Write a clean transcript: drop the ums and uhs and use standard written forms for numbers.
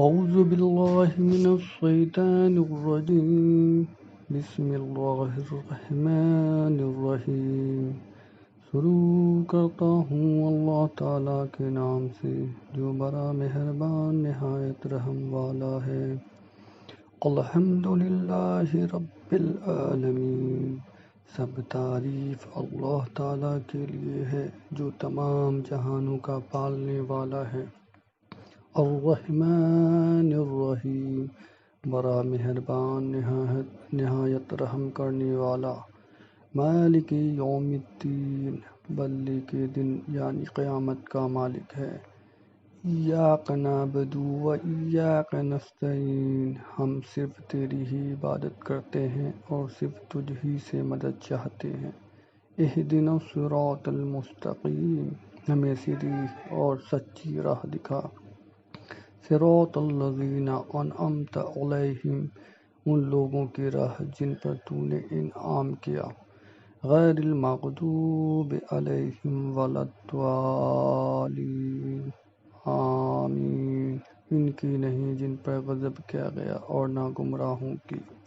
أعوذ بالله من الشيطان الرجيم بسم الله الرحمن الرحیم شروع کرتا ہوں اللہ تعالیٰ کے نام سے جو بڑا مہربان نہایت رحم والا ہے۔ الحمدللہ رب العالمین، سب تعریف اللہ تعالیٰ کے لیے ہے جو تمام جہانوں کا پالنے والا ہے۔ الرحمن الرحیم، بڑا مہربان نہایت رحم کرنے والا۔ مالک یوم الدین، بدلے کے دن یعنی قیامت کا مالک ہے۔ ایاک نعبد و ایاک نستعین، ہم صرف تیری ہی عبادت کرتے ہیں اور صرف تجھ ہی سے مدد چاہتے ہیں۔ اہدنا الصراط المستقیم، ہمیں سیدھی اور سچی راہ دکھا۔ صراط الذین انعمت علیہم، ان لوگوں کی راہ جن پر تو نے انعام کیا۔ غیر المغضوب علیہم ولا الضالین، آمین، ان کی نہیں جن پر غضب کیا گیا اور نہ گمراہوں کی۔